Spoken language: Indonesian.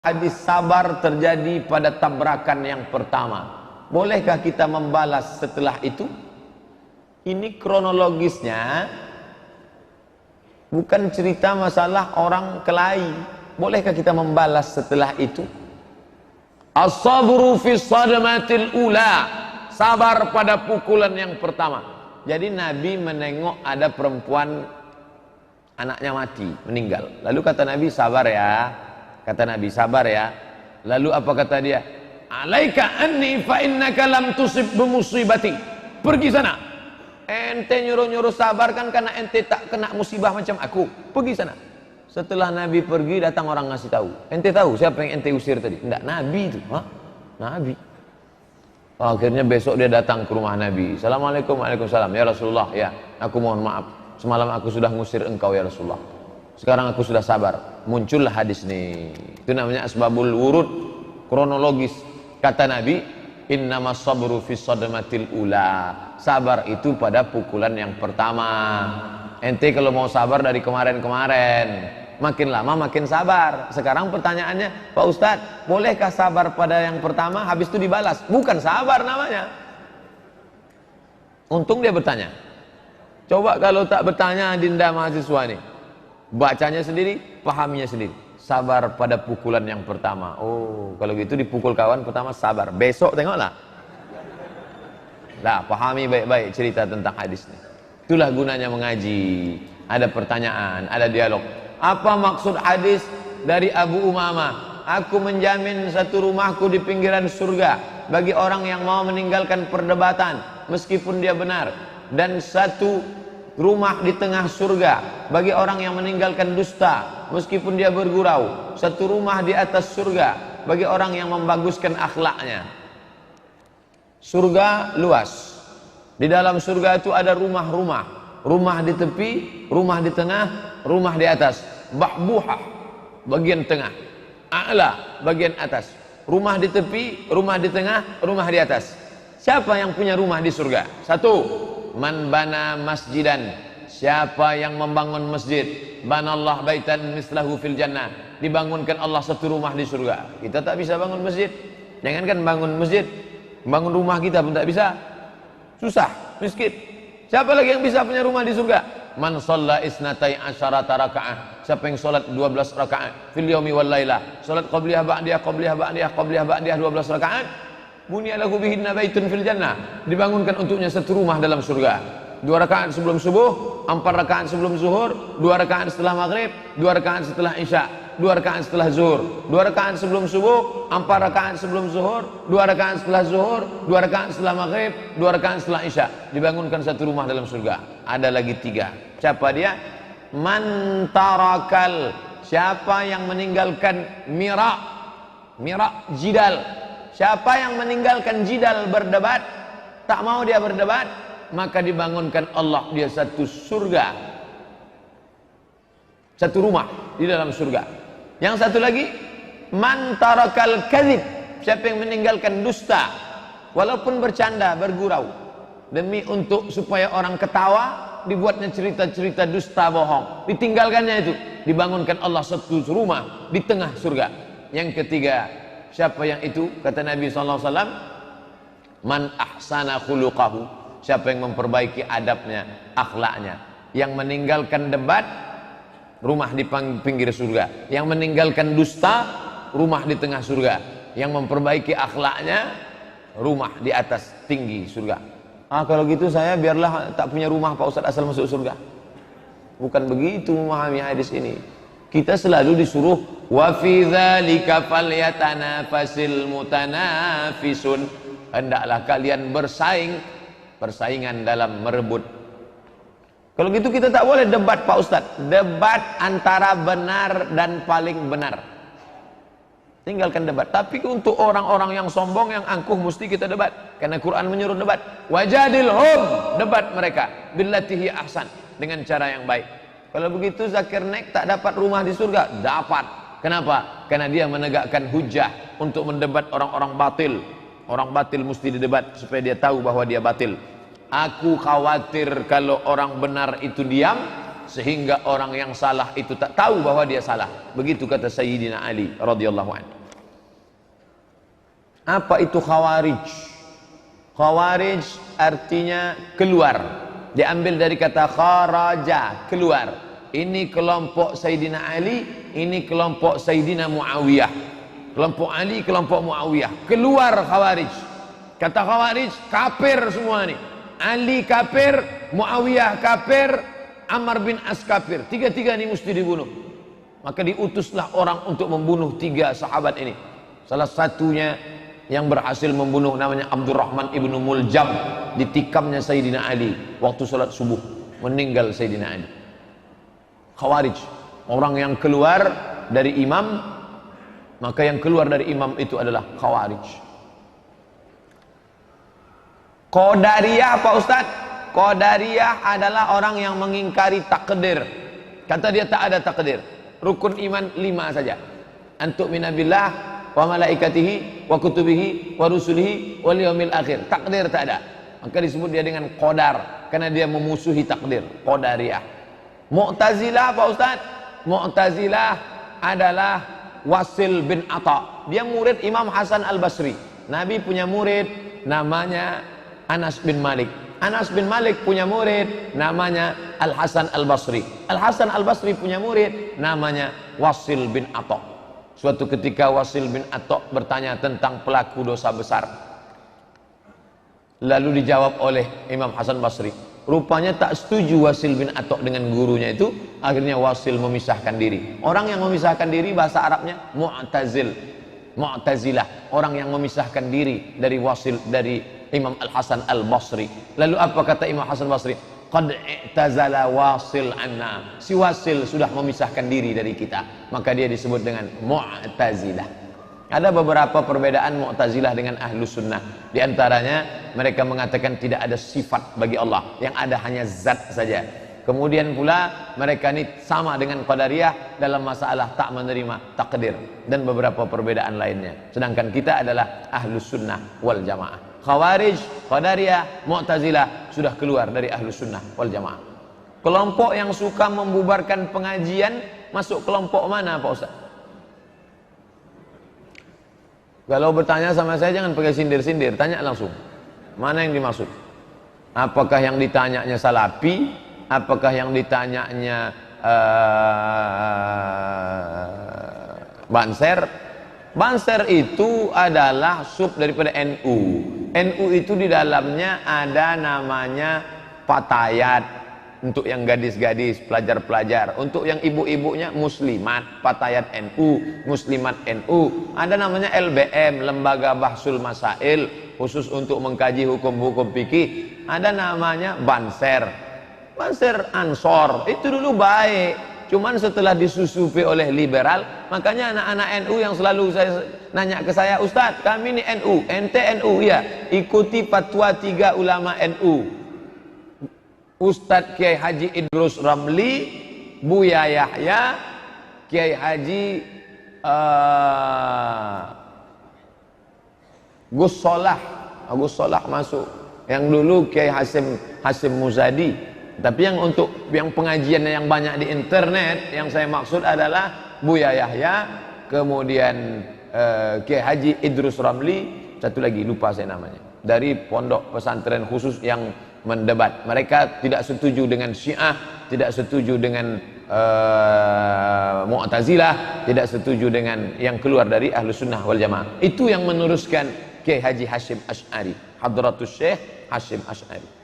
Hadis sabar terjadi pada tabrakan yang pertama. Bolehkah kita membalas setelah itu? Ini kronologisnya bukan cerita masalah orang kelahi. Bolehkah kita membalas setelah itu? As-sabru fi sadamatil ula. Sabar pada pukulan yang pertama. Jadi Nabi menengok ada perempuan anaknya mati, meninggal. Lalu kata Nabi, sabar ya. Kata Nabi, sabar ya. Lalu apa kata dia? Alaika anni fa innaka lam tusib bimusibati. Pergi sana. Ente nyuruh-nyuruh sabar kan karena ente tak kena musibah macam aku. Pergi sana. Setelah Nabi pergi, datang orang ngasih tahu. Ente tahu siapa yang ente usir tadi? Enggak, Nabi itu. Hah? Nabi. Akhirnya besok dia datang ke rumah Nabi. Assalamualaikum, waalaikumsalam. Ya Rasulullah, ya, aku mohon maaf. Semalam aku sudah ngusir engkau ya Rasulullah. Sekarang aku sudah sabar. Muncullah hadis nih. Itu namanya asbabul wurud, kronologis. Kata Nabi, innamas sabru fis sadamatil ula. Sabar itu pada pukulan yang pertama. Ente kalau mau sabar dari kemarin-kemarin, makin lama makin sabar. Sekarang pertanyaannya, Pak Ustadz, bolehkah sabar pada yang pertama habis itu dibalas? Bukan sabar namanya. Untung dia bertanya. Coba kalau tak bertanya dinda mahasiswa nih, bacanya sendiri, pahaminya sendiri. Sabar pada pukulan yang pertama. Oh, kalau gitu dipukul kawan pertama sabar. Besok tengoklah. Lah, pahami baik-baik cerita tentang hadisnya. Itulah gunanya mengaji. Ada pertanyaan, ada dialog. Apa maksud hadis dari Abu Umamah? Aku menjamin satu rumahku di pinggiran surga bagi orang yang mau meninggalkan perdebatan meskipun dia benar, dan satu rumah di tengah surga bagi orang yang meninggalkan dusta meskipun dia bergurau. Satu rumah di atas surga bagi orang yang membaguskan akhlaknya. Surga luas. Di dalam surga itu ada rumah-rumah. Rumah di tepi, rumah di tengah, rumah di atas. Bahbuhah, bagian tengah. A'la, bagian atas. Rumah di tepi, rumah di tengah, rumah di atas. Siapa yang punya rumah di surga? Satu, man bana masjidan. Siapa yang membangun masjid, banallah baitan mislahu fil jannah. Dibangunkan Allah satu rumah di surga. Kita tak bisa bangun masjid. Jangankan bangun masjid, bangun rumah kita pun tak bisa. Susah, miskin. Siapa lagi yang bisa punya rumah di surga? Man shalla isnatai asyarata raka'ah. Siapa yang salat 12 rakaat fil yaumi wal lailah. Salat qabliyah ba'diyah qabliyah ba'diyah qabliyah ba'diyah 12 rakaat. Bunya lahu bihinna baitun fil jannah. Dibangunkan untuknya satu rumah dalam surga. 2 rakaat sebelum subuh, 4 rakaat sebelum zuhur, 2 rakaat setelah maghrib, 2 rakaat setelah isya, 2 rakaat setelah zuhur, 2 rakaat sebelum subuh, 4 rakaat sebelum zuhur, 2 rakaat setelah zuhur, 2 rakaat setelah maghrib, 2 rakaat setelah isya. Dibangunkan satu rumah dalam surga. Ada lagi 3. Siapa dia? Man tarakal. Siapa yang meninggalkan mira' jidal. Siapa yang meninggalkan jidal, berdebat, tak mau dia berdebat, maka dibangunkan Allah dia satu surga, satu rumah di dalam surga. Yang satu lagi, man tarakal kadzib. Siapa yang meninggalkan dusta, walaupun bercanda, bergurau, demi untuk supaya orang ketawa, dibuatnya cerita-cerita dusta bohong, ditinggalkannya itu, dibangunkan Allah satu rumah di tengah surga. Yang ketiga, siapa yang itu? Kata Nabi SAW, man ahsana khuluqahu. Siapa yang memperbaiki adabnya, akhlaknya. Yang meninggalkan debat, rumah di pinggir surga. Yang meninggalkan dusta, rumah di tengah surga. Yang memperbaiki akhlaknya, rumah di atas tinggi surga. Kalau gitu saya biarlah tak punya rumah Pak Ustadz asal masuk surga. Bukan begitu memahami hadis ini. Kita selalu disuruh wa fi dzalika falyatanafasil mutanafisun. Hendaklah kalian persaingan dalam merebut. Kalau gitu kita tak boleh debat Pak Ustadz. Debat antara benar dan paling benar. Tinggalkan debat. Tapi untuk orang-orang yang sombong, yang angkuh, mesti kita debat. Karena Quran menyuruh debat. Wajadilhum, debat mereka billatihi ahsan, dengan cara yang baik. Kalau begitu Zakir Naik tak dapat rumah di surga? Dapat. Kenapa? Karena dia menegakkan hujah untuk mendebat orang-orang batil. Orang batil mesti didebat supaya dia tahu bahwa dia batil. Aku khawatir kalau orang benar itu diam, sehingga orang yang salah itu tak tahu bahwa dia salah. Begitu kata Sayyidina Ali radhiyallahu anhu. Apa itu Khawarij? Khawarij artinya keluar, diambil dari kata kharaja, keluar. Ini kelompok Sayyidina Ali, ini kelompok Sayyidina Muawiyah. Kelompok Ali, kelompok Muawiyah, keluar Khawarij. Kata Khawarij, kafir semua nih. Ali kafir, Muawiyah kafir, Ammar bin As kafir. Tiga-tiga ini mesti dibunuh. Maka diutuslah orang untuk membunuh tiga sahabat ini. Salah satunya yang berhasil membunuh namanya Abdurrahman ibnu Muljam, ditikamnya Sayyidina Ali waktu salat subuh, meninggal Sayyidina Ali. Khawarij, orang yang keluar dari imam, maka yang keluar dari imam itu adalah Khawarij. Qadariyah Pak Ustaz? Qadariyah adalah orang yang mengingkari takdir. Kata dia tak ada takdir. Rukun iman 5 saja. Antuk minabillah wa malaikatihi wa kutubihi wa rusulihi wal yaumil akhir. Takdir tak ada. Maka disebut dia dengan qadar, karena dia memusuhi takdir. Qadariyah. Mu'tazilah Pak Ustaz? Mu'tazilah adalah Wasil bin Atha. Dia murid Imam Hasan Al-Basri. Nabi punya murid namanya Anas bin Malik. Anas bin Malik punya murid namanya Al-Hasan Al-Basri. Al-Hasan Al-Basri punya murid namanya Wasil bin Atha. Suatu ketika Wasil bin Atha bertanya tentang pelaku dosa besar. Lalu dijawab oleh Imam Hasan Basri. Rupanya tak setuju Wasil bin Atha dengan gurunya itu. Akhirnya Wasil memisahkan diri. Orang yang memisahkan diri bahasa Arabnya Mu'tazil, Mu'tazilah. Orang yang memisahkan diri dari Wasil, dari Imam Al-Hasan Al-Basri. Lalu apa kata Imam Hasan Basri? Qad i'tazala Wasil anna. Si Wasil sudah memisahkan diri dari kita. Maka dia disebut dengan Mu'tazilah. Ada beberapa perbedaan Mu'tazilah dengan Ahlus Sunnah. Di antaranya mereka mengatakan tidak ada sifat bagi Allah, yang ada hanya zat saja. Kemudian pula mereka ini sama dengan Qadariyah dalam masalah tak menerima takdir dan beberapa perbedaan lainnya. Sedangkan kita adalah Ahlus Sunnah wal Jamaah. Khawarij, Qadariyah, Mu'tazilah sudah keluar dari Ahlus Sunnah wal Jamaah. Kelompok yang suka membubarkan pengajian masuk kelompok mana Pak Ustaz? Kalau bertanya sama saya jangan pakai sindir-sindir, tanya langsung. Mana yang dimaksud? Apakah yang ditanyanya Salafi? Apakah yang ditanyanya Banser? Banser itu adalah sub daripada NU. NU itu di dalamnya ada namanya Fatayat. Untuk yang gadis-gadis, pelajar-pelajar. Untuk yang ibu-ibunya Muslimat, Fatayat NU, Muslimat NU. Ada namanya LBM, Lembaga Bahsul Masail, khusus untuk mengkaji hukum-hukum fikih. Ada namanya Banser. Banser Ansor, itu dulu baik. Cuman setelah disusupi oleh liberal, makanya anak-anak NU yang selalu saya nanya ke saya, Ustadz kami ini NU, ente NU, ya ikuti fatwa 3 ulama NU. Ustadz Kiai Haji Idrus Ramli, Buya Yahya, Kiai Haji Gus Solah. Gus Solah masuk. Yang dulu Kiai Hasim Muzadi. Tapi yang untuk yang pengajiannya yang banyak di internet, yang saya maksud adalah Buya Yahya, kemudian Kiai Haji Idrus Ramli, satu lagi lupa saya namanya. Dari pondok pesantren khusus yang mendebat. Mereka tidak setuju dengan Syiah, tidak setuju dengan Mu'tazilah, tidak setuju dengan yang keluar dari Ahlus Sunnah wal Jamaah. Itu yang meneruskan Kiai Haji Hashim Asy'ari, Hadratus Syekh Hashim Asy'ari.